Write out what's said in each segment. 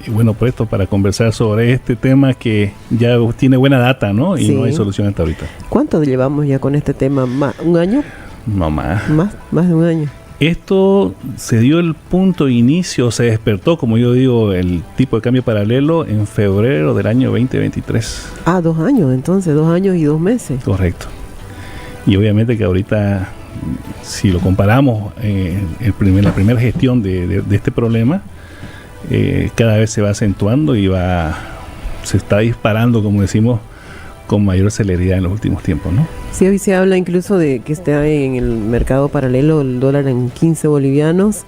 bueno, puesto para conversar sobre este tema que ya tiene buena data, ¿no? Y no hay solución hasta ahorita. ¿Cuánto llevamos ya con este tema? ¿Un año? No más. Más de un año. Esto se dio el punto de inicio, se despertó, como yo digo, el tipo de cambio paralelo en febrero del año 2023. 2 años, entonces, 2 años y 2 meses. Correcto. Y obviamente que ahorita, si lo comparamos la primera gestión de este problema, cada vez se va acentuando y se está disparando, como decimos, con mayor celeridad en los últimos tiempos, ¿no? Sí, hoy se habla incluso de que está en el mercado paralelo el dólar en 15 bolivianos.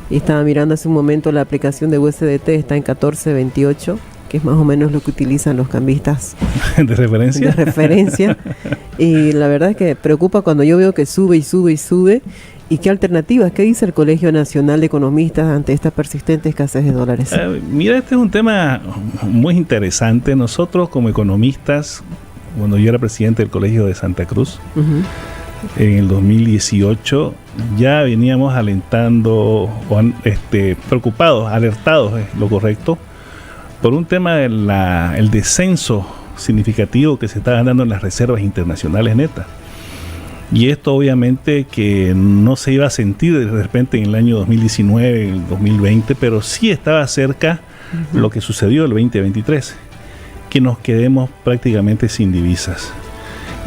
Y estaba mirando hace un momento la aplicación de USDT, está en 14.28, que es más o menos lo que utilizan los cambistas de referencia. Y la verdad es que preocupa cuando yo veo que sube y sube y sube. ¿Y qué alternativas? ¿Qué dice el Colegio Nacional de Economistas ante esta persistente escasez de dólares? Mira, este es un tema muy interesante. Nosotros como economistas, cuando yo era presidente del Colegio de Santa Cruz, en el 2018, ya veníamos alentando, preocupados, alertados, es lo correcto, por un tema del descenso significativo que se está dando en las reservas internacionales netas. Y esto obviamente que no se iba a sentir de repente en el año 2019, en el 2020, pero sí estaba cerca lo que sucedió el 2023, que nos quedemos prácticamente sin divisas.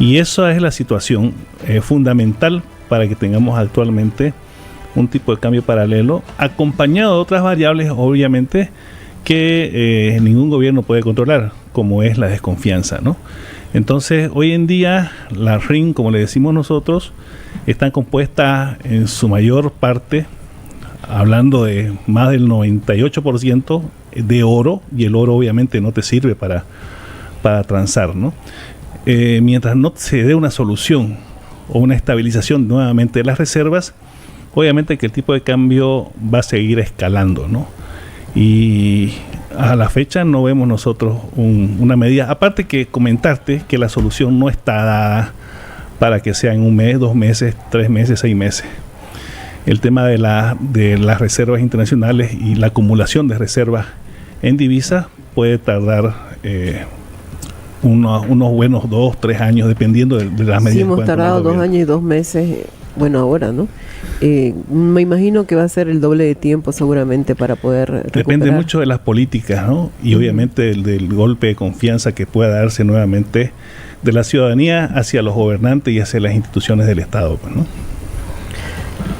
Y esa es la situación fundamental para que tengamos actualmente un tipo de cambio paralelo, acompañado de otras variables, obviamente, que ningún gobierno puede controlar, como es la desconfianza, ¿no? Entonces, hoy en día, las RIN, como le decimos nosotros, están compuestas en su mayor parte, hablando de más del 98% de oro, y el oro obviamente no te sirve para transar, ¿no? Mientras no se dé una solución o una estabilización nuevamente de las reservas, obviamente que el tipo de cambio va a seguir escalando, ¿no? Y a la fecha no vemos nosotros una medida, aparte que comentarte que la solución no está dada para que sea en 1 mes, 2 meses, 3 meses, 6 meses. El tema de las reservas internacionales y la acumulación de reservas en divisas puede tardar unos buenos 2, 3 años, dependiendo de las medidas. Sí, hemos tardado 2 años y 2 meses, bueno, ahora, ¿no? Me imagino que va a ser el doble de tiempo seguramente para poder recuperar. Depende mucho de las políticas, ¿no? Y obviamente del golpe de confianza que pueda darse nuevamente de la ciudadanía hacia los gobernantes y hacia las instituciones del Estado, ¿no?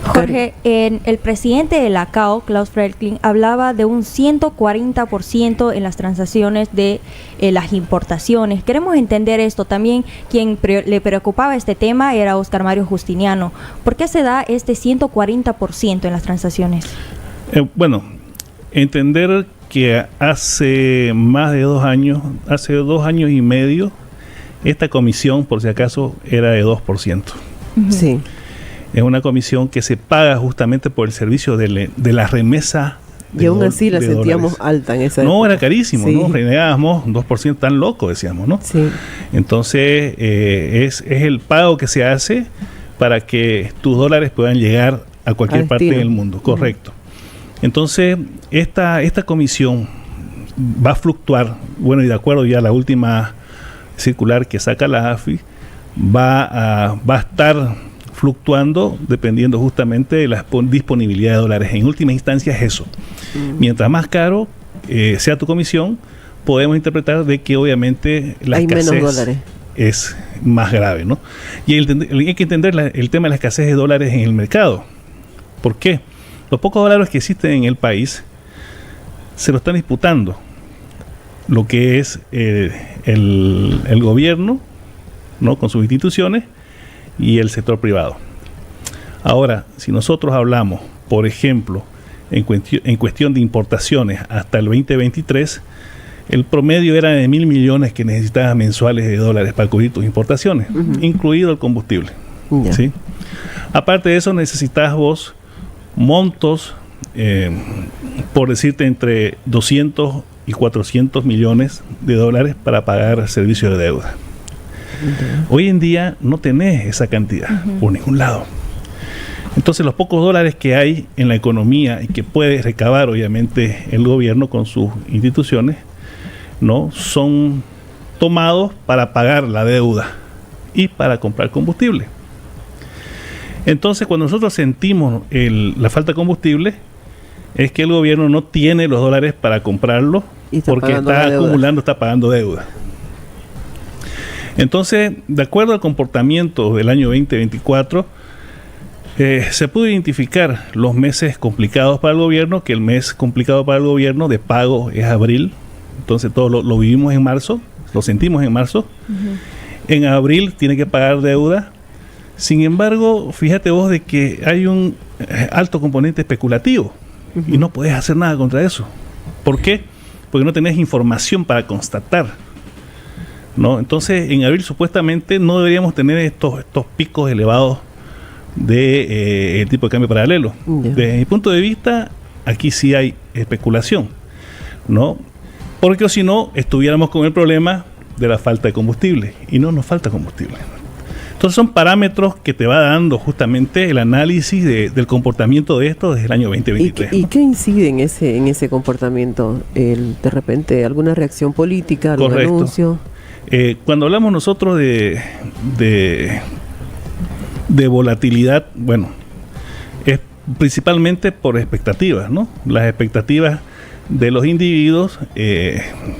Jorge, el presidente de la CAO, Klaus Fredling, hablaba de un 140% en las transacciones de las importaciones. Queremos entender esto. También quien le preocupaba este tema era Oscar Mario Justiniano. ¿Por qué se da este 140% en las transacciones? Bueno, entender que hace más de 2 años, hace 2 años y medio, esta comisión, por si acaso, era de 2%. Sí. Es una comisión que se paga justamente por el servicio de la remesa. Y aún así la sentíamos alta en esa época. No, era carísimo, sí. ¿no? Renegábamos 2% tan loco, decíamos, ¿no? Sí. Entonces, es el pago que se hace para que tus dólares puedan llegar a cualquier parte del mundo. Correcto. Entonces, esta comisión va a fluctuar, bueno, y de acuerdo ya a la última circular que saca la AFI, va a estar fluctuando dependiendo justamente de la disponibilidad de dólares. En última instancia es eso. Mientras más caro sea tu comisión, podemos interpretar de que obviamente la escasez es más grave, ¿no? Y hay que entender el tema de la escasez de dólares en el mercado. ¿Por qué? Los pocos dólares que existen en el país se lo están disputando lo que es el gobierno, ¿no? Con sus instituciones, y el sector privado. Ahora, si nosotros hablamos, por ejemplo, en cuestión de importaciones hasta el 2023, el promedio era de 1.000 millones que necesitabas mensuales de dólares para cubrir tus importaciones, incluido el combustible. ¿Sí? Aparte de eso, necesitas vos montos, por decirte, entre 200 y 400 millones de dólares para pagar servicios de deuda. Hoy en día no tenés esa cantidad por ningún lado. Entonces los pocos dólares que hay en la economía y que puede recabar obviamente el gobierno con sus instituciones, ¿no?, son tomados para pagar la deuda y para comprar combustible. Entonces cuando nosotros sentimos la falta de combustible, es que el gobierno no tiene los dólares para comprarlo porque está acumulando, está pagando deuda. Entonces, de acuerdo al comportamiento del año 2024, se pudo identificar los meses complicados para el gobierno, que el mes complicado para el gobierno de pago es abril. Entonces todos lo vivimos en marzo, lo sentimos en marzo. En abril tiene que pagar deuda. Sin embargo, fíjate vos de que hay un alto componente especulativo y no podés hacer nada contra eso. ¿Por qué? Porque no tenés información para constatar, ¿no? Entonces, en abril supuestamente no deberíamos tener estos picos elevados de el tipo de cambio paralelo. Desde mi punto de vista, aquí sí hay especulación, ¿no? Porque si no, estuviéramos con el problema de la falta de combustible y no nos falta combustible. Entonces son parámetros que te va dando justamente el análisis del comportamiento de esto desde el año 2023. ¿Y qué incide en ese comportamiento? De repente, ¿alguna reacción política, algún anuncio? Cuando hablamos nosotros de volatilidad, bueno, es principalmente por expectativas, ¿no? Las expectativas de los individuos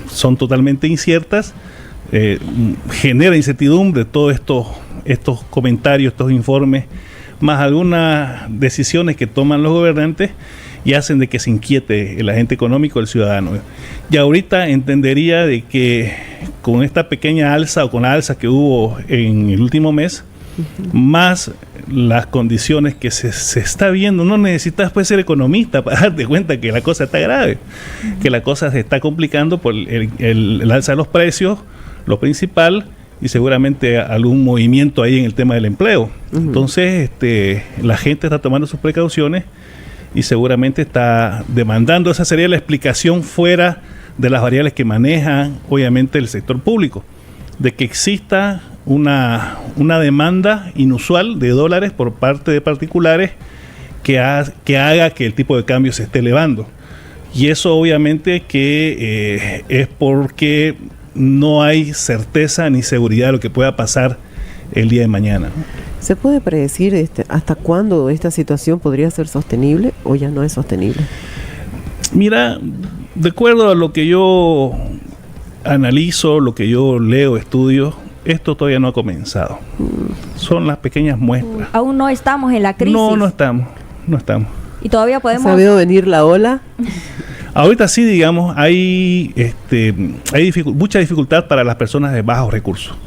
son totalmente inciertas, genera incertidumbre todos estos comentarios, estos informes, más algunas decisiones que toman los gobernantes y hacen de que se inquiete el agente económico, el ciudadano. Y ahorita entendería de que con esta pequeña alza o con la alza que hubo en el último mes, más las condiciones que se está viendo, no necesitas pues ser economista para darte cuenta que la cosa está grave, que la cosa se está complicando por el alza de los precios, lo principal, y seguramente algún movimiento ahí en el tema del empleo. Entonces la gente está tomando sus precauciones y seguramente está demandando. Esa sería la explicación fuera de las variables que maneja obviamente el sector público, de que exista una demanda inusual de dólares por parte de particulares que haga que el tipo de cambio se esté elevando. Y eso obviamente que es porque no hay certeza ni seguridad de lo que pueda pasar el día de mañana. ¿Se puede predecir hasta cuándo esta situación podría ser sostenible o ya no es sostenible? Mira, de acuerdo a lo que yo analizo, lo que yo leo, estudio, esto todavía no ha comenzado. Son las pequeñas muestras. Aún no estamos en la crisis. No estamos. Y todavía podemos... ¿Ha sabido venir la ola? Ahorita sí, digamos, hay mucha dificultad para las personas de bajos recursos.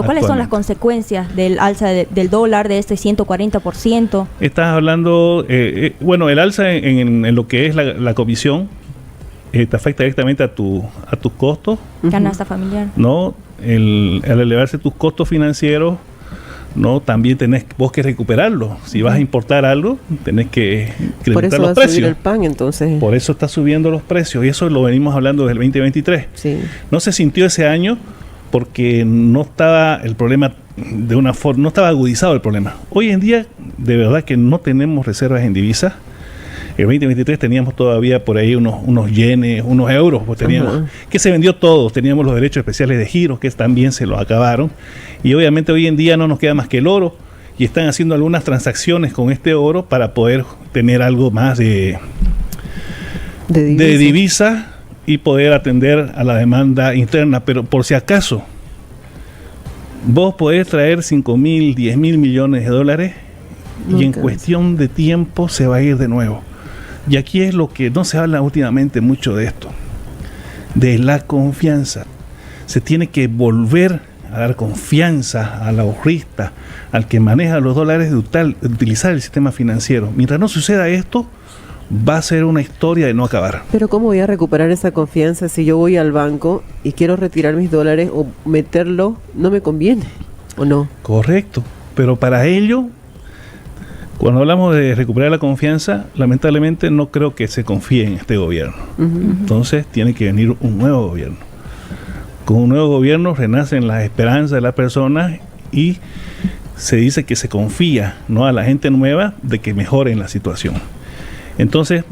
¿Cuáles son las consecuencias del alza del dólar de este 140%? Estás hablando, el alza en lo que es la comisión te afecta directamente a tus costos. Canasta familiar. No, al elevarse tus costos financieros, no, también tenés vos que recuperarlo. Si vas a importar algo, tenés que incrementar los precios. Por eso va a subir el pan, entonces. Por eso está subiendo los precios, y eso lo venimos hablando desde el 2023. Sí. No se sintió ese año porque no estaba el problema de una forma, no estaba agudizado el problema. Hoy en día, de verdad que no tenemos reservas en divisas. El 2023 teníamos todavía por ahí unos yenes, unos euros, pues teníamos, que se vendió todo. Teníamos los derechos especiales de giro, que también se los acabaron. Y obviamente hoy en día no nos queda más que el oro. Y están haciendo algunas transacciones con este oro para poder tener algo más de divisa y poder atender a la demanda interna. Pero por si acaso, vos podés traer 5.000, 10.000 millones de dólares y en cuestión de tiempo se va a ir de nuevo. Y aquí es lo que no se habla últimamente mucho de esto, de la confianza. Se tiene que volver a dar confianza al ahorrista, al que maneja los dólares, de utilizar el sistema financiero. Mientras no suceda esto, va a ser una historia de no acabar. Pero ¿cómo voy a recuperar esa confianza si yo voy al banco y quiero retirar mis dólares o meterlo? No me conviene, ¿o no? Correcto, pero para ello, cuando hablamos de recuperar la confianza, lamentablemente no creo que se confíe en este gobierno. Entonces tiene que venir un nuevo gobierno. Con un nuevo gobierno renacen las esperanzas de las personas y se dice que se confía, ¿no?, a la gente nueva de que mejoren la situación. Entonces,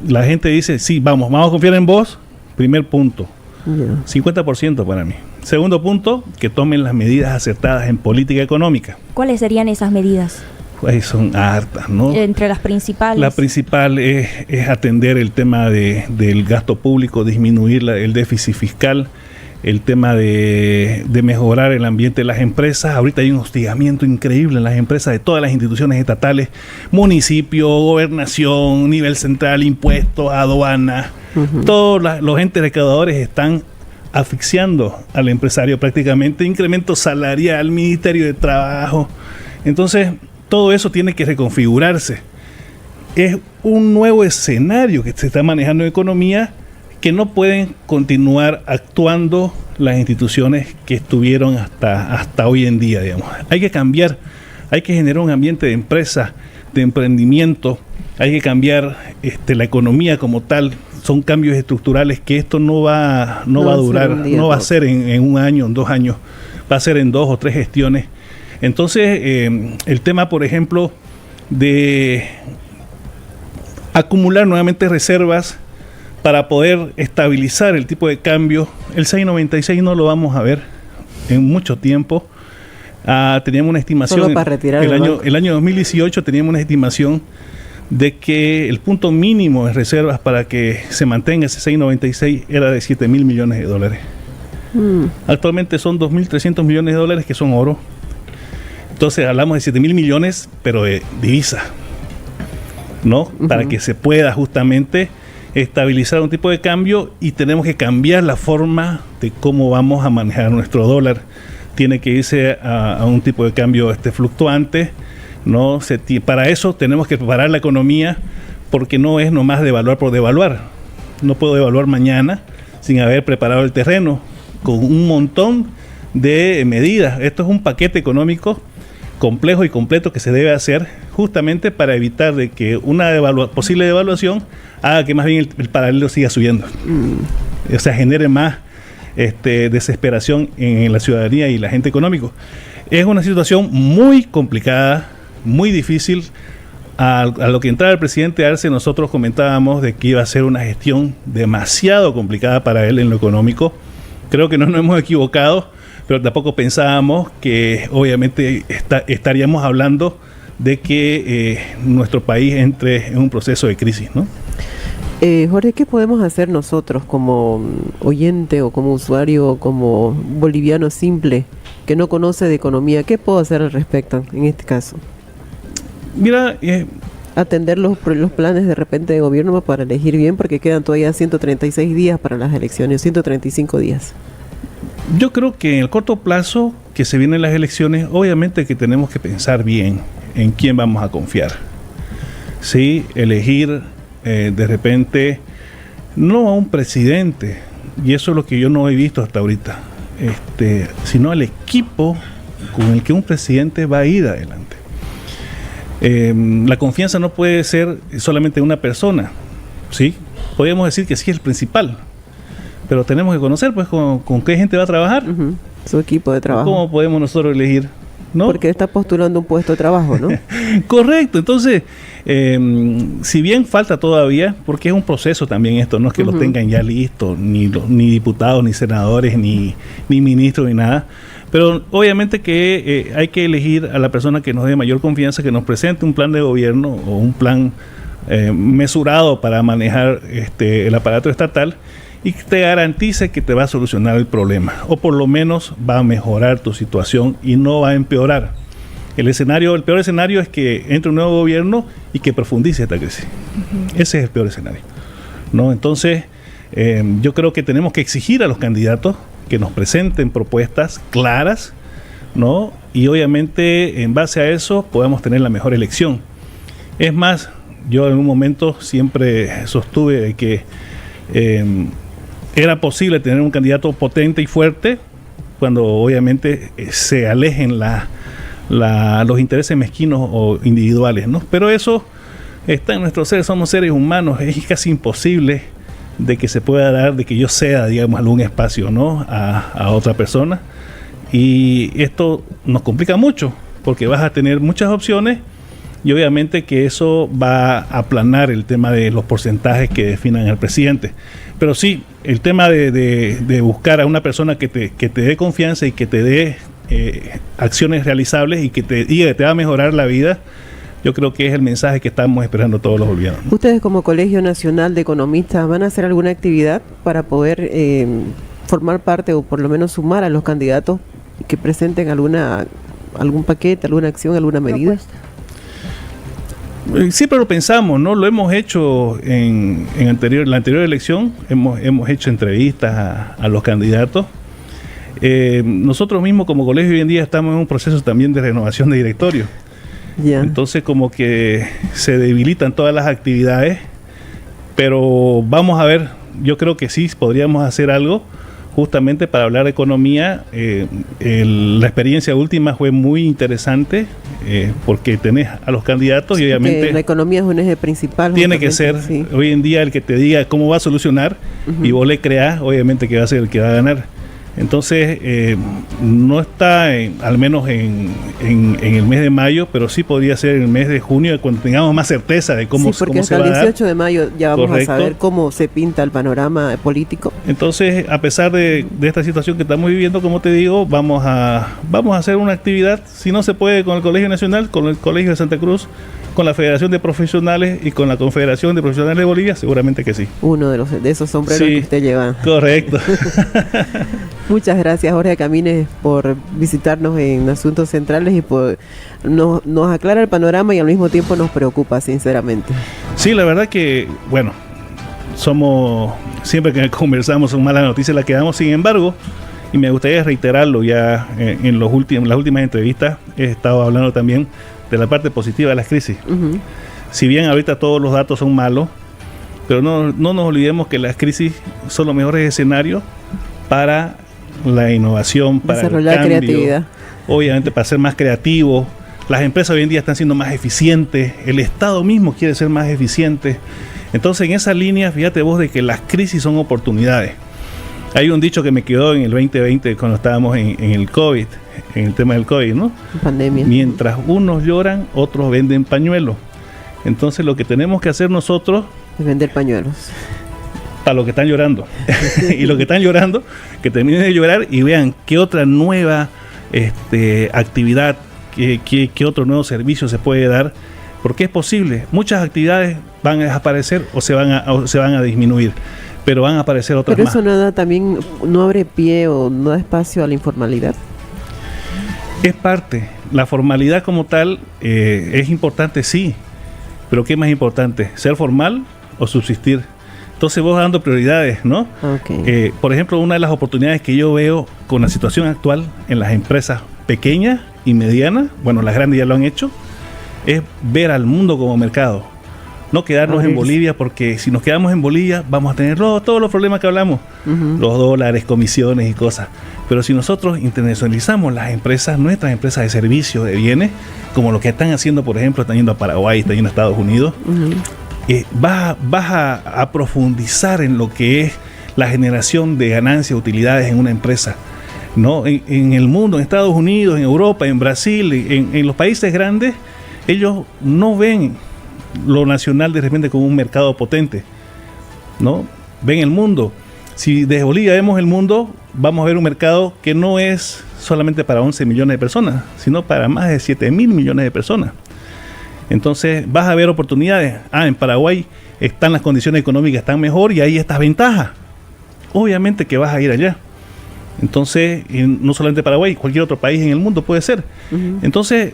la gente dice, sí, vamos a confiar en vos. Primer punto, 50% para mí. Segundo punto, que tomen las medidas acertadas en política económica. ¿Cuáles serían esas medidas? Pues son hartas, ¿no? Entre las principales. La principal es atender el tema del gasto público, disminuir el déficit fiscal, el tema de mejorar el ambiente de las empresas. Ahorita hay un hostigamiento increíble en las empresas de todas las instituciones estatales, municipio, gobernación, nivel central, impuestos, aduana. Todos los entes recaudadores están asfixiando al empresario prácticamente, incremento salarial, Ministerio de Trabajo. Entonces, todo eso tiene que reconfigurarse. Es un nuevo escenario que se está manejando en economía, que no pueden continuar actuando las instituciones que estuvieron hasta hoy en día, digamos. Hay que cambiar, hay que generar un ambiente de empresa, de emprendimiento, hay que cambiar la economía como tal. Son cambios estructurales que esto no va a durar, no va a ser en un año, en 2 años, va a ser en 2 o 3 gestiones. Entonces, el tema, por ejemplo, de acumular nuevamente reservas para poder estabilizar el tipo de cambio, el 6.96 no lo vamos a ver en mucho tiempo. Teníamos una estimación, solo para retirar el año 2018 teníamos una estimación de que el punto mínimo de reservas para que se mantenga ese 6.96 era de 7.000 millones de dólares. Actualmente son 2.300 millones de dólares que son oro. Entonces hablamos de 7.000 millones, pero de divisa, ¿no? Para que se pueda justamente estabilizar un tipo de cambio, y tenemos que cambiar la forma de cómo vamos a manejar nuestro dólar. Tiene que irse a un tipo de cambio fluctuante, ¿no? Para eso tenemos que preparar la economía, porque no es nomás devaluar por devaluar. No puedo devaluar mañana sin haber preparado el terreno con un montón de medidas. Esto es un paquete económico complejo y completo que se debe hacer justamente para evitar de que una posible devaluación haga que más bien el paralelo siga subiendo. O sea, genere más desesperación en la ciudadanía y la gente económico. Es una situación muy complicada, muy difícil. A lo que entraba el presidente Arce, nosotros comentábamos de que iba a ser una gestión demasiado complicada para él en lo económico. Creo que no nos hemos equivocado, pero tampoco pensábamos que obviamente estaríamos hablando de que nuestro país entre en un proceso de crisis, ¿no? Jorge, ¿qué podemos hacer nosotros como oyente o como usuario o como boliviano simple que no conoce de economía? ¿Qué puedo hacer al respecto en este caso? Mira, atender los planes de repente de gobierno para elegir bien, porque quedan todavía 136 días para las elecciones, 135 días. Yo creo que en el corto plazo que se vienen las elecciones, obviamente que tenemos que pensar bien en quién vamos a confiar. Sí, elegir de repente no a un presidente, y eso es lo que yo no he visto hasta ahorita, sino al equipo con el que un presidente va a ir adelante. La confianza no puede ser solamente una persona, ¿sí? Podríamos decir que sí es el principal, pero tenemos que conocer pues con qué gente va a trabajar. Su equipo de trabajo. ¿Cómo podemos nosotros elegir? ¿No? Porque está postulando un puesto de trabajo, ¿no? Correcto. Entonces, si bien falta todavía, porque es un proceso también esto, no es que lo tengan ya listo, ni diputados, ni senadores, ni ministros, ni nada, pero obviamente que hay que elegir a la persona que nos dé mayor confianza, que nos presente un plan de gobierno o un plan mesurado para manejar el aparato estatal, y que te garantice que te va a solucionar el problema, o por lo menos va a mejorar tu situación y no va a empeorar. El peor escenario es que entre un nuevo gobierno y que profundice esta crisis. Ese es el peor escenario, ¿no? Entonces, yo creo que tenemos que exigir a los candidatos que nos presenten propuestas claras, ¿no? Y obviamente en base a eso podamos tener la mejor elección. Es más, yo en un momento siempre sostuve de que era posible tener un candidato potente y fuerte cuando obviamente se alejen los intereses mezquinos o individuales, ¿no? Pero eso está en nuestro ser, somos seres humanos, es casi imposible de que se pueda dar, de que yo ceda, digamos, algún espacio, ¿no? a otra persona, y esto nos complica mucho, porque vas a tener muchas opciones y obviamente que eso va a aplanar el tema de los porcentajes que definan al presidente. Pero sí, el tema de buscar a una persona que te dé confianza y que te dé acciones realizables y que te diga que te va a mejorar la vida, yo creo que es el mensaje que estamos esperando todos los bolivianos. ¿Ustedes como Colegio Nacional de Economistas van a hacer alguna actividad para poder formar parte o por lo menos sumar a los candidatos que presenten algún paquete, alguna acción, alguna medida? Siempre lo pensamos, ¿no? Lo hemos hecho en la anterior elección, hemos hecho entrevistas a los candidatos. Nosotros mismos como colegio hoy en día estamos en un proceso también de renovación de directorio. Yeah. Entonces como que se debilitan todas las actividades, pero vamos a ver, yo creo que sí podríamos hacer algo justamente para hablar de economía. La experiencia última fue muy interesante porque tenés a los candidatos y obviamente la economía es un eje principal. Tiene que ser hoy en día el que te diga cómo va a solucionar y vos le creás, obviamente que va a ser el que va a ganar. Entonces, no está al menos en el mes de mayo, pero sí podría ser en el mes de junio, cuando tengamos más certeza de cómo se va a dar. Sí, porque hasta el 18 de mayo ya vamos a saber cómo se pinta el panorama político. Entonces, a pesar de esta situación que estamos viviendo, como te digo, vamos a hacer una actividad, si no se puede con el Colegio Nacional, con el Colegio de Santa Cruz, con la Federación de Profesionales y con la Confederación de Profesionales de Bolivia, seguramente que sí. Uno de esos sombreros que usted lleva. Correcto. Muchas gracias, Jorge Camines, por visitarnos en Asuntos Centrales y por nos aclara el panorama y al mismo tiempo nos preocupa, sinceramente. Sí, la verdad que, bueno, siempre que conversamos son malas noticias las que damos. Sin embargo, y me gustaría reiterarlo ya en las últimas entrevistas, he estado hablando también de la parte positiva de las crisis. Si bien ahorita todos los datos son malos, pero no nos olvidemos que las crisis son los mejores escenarios para la innovación, para desarrollar el cambio, creatividad, obviamente para ser más creativos. Las empresas hoy en día están siendo más eficientes, el Estado mismo quiere ser más eficiente. Entonces, en esa línea, fíjate vos de que las crisis son oportunidades. Hay un dicho que me quedó en el 2020 cuando estábamos en el COVID, en el tema del COVID, ¿no? Pandemia. Mientras unos lloran, otros venden pañuelos. Entonces, lo que tenemos que hacer nosotros es vender pañuelos para los que están llorando. Y los que están llorando, que terminen de llorar y vean qué otra nueva actividad, qué otro nuevo servicio se puede dar, porque es posible. Muchas actividades van a desaparecer o se van a disminuir, pero van a aparecer otras más. Pero eso no abre pie o no da espacio a la informalidad. Es parte. La formalidad como tal es importante, sí, pero ¿qué es más importante? ¿Ser formal o subsistir? Entonces vos dando prioridades, ¿no? Okay. Por ejemplo, una de las oportunidades que yo veo con la situación actual en las empresas pequeñas y medianas, bueno, las grandes ya lo han hecho, es ver al mundo como mercado. No quedarnos en Bolivia, porque si nos quedamos en Bolivia vamos a tener todos los problemas que hablamos, los dólares, comisiones y cosas. Pero si nosotros internacionalizamos las empresas, nuestras empresas de servicios, de bienes, como lo que están haciendo, por ejemplo, están yendo a Paraguay, están yendo a Estados Unidos, vas a profundizar en lo que es la generación de ganancias, utilidades en una empresa, ¿no? En el mundo, en Estados Unidos, en Europa, en Brasil, en los países grandes, ellos no ven lo nacional de repente como un mercado potente, ¿no? Ven el mundo. Si desde Bolivia vemos el mundo, vamos a ver un mercado que no es solamente para 11 millones de personas, sino para más de 7.000 millones de personas. Entonces vas a ver oportunidades. En Paraguay están las condiciones económicas, están mejor y hay estas ventajas. Obviamente que vas a ir allá. Entonces, no solamente Paraguay, cualquier otro país en el mundo puede ser. Entonces,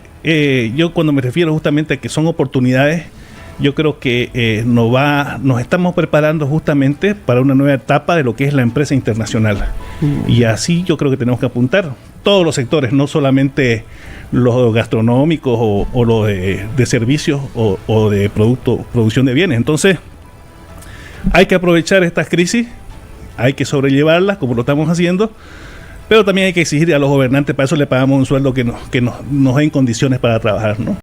yo cuando me refiero justamente a que son oportunidades, yo creo que nos estamos preparando justamente para una nueva etapa de lo que es la empresa internacional. Y así yo creo que tenemos que apuntar todos los sectores, no solamente los gastronómicos o los de servicios o de producción de bienes. Entonces, hay que aprovechar estas crisis, hay que sobrellevarlas como lo estamos haciendo, pero también hay que exigir a los gobernantes, para eso le pagamos un sueldo que nos den condiciones para trabajar, ¿no?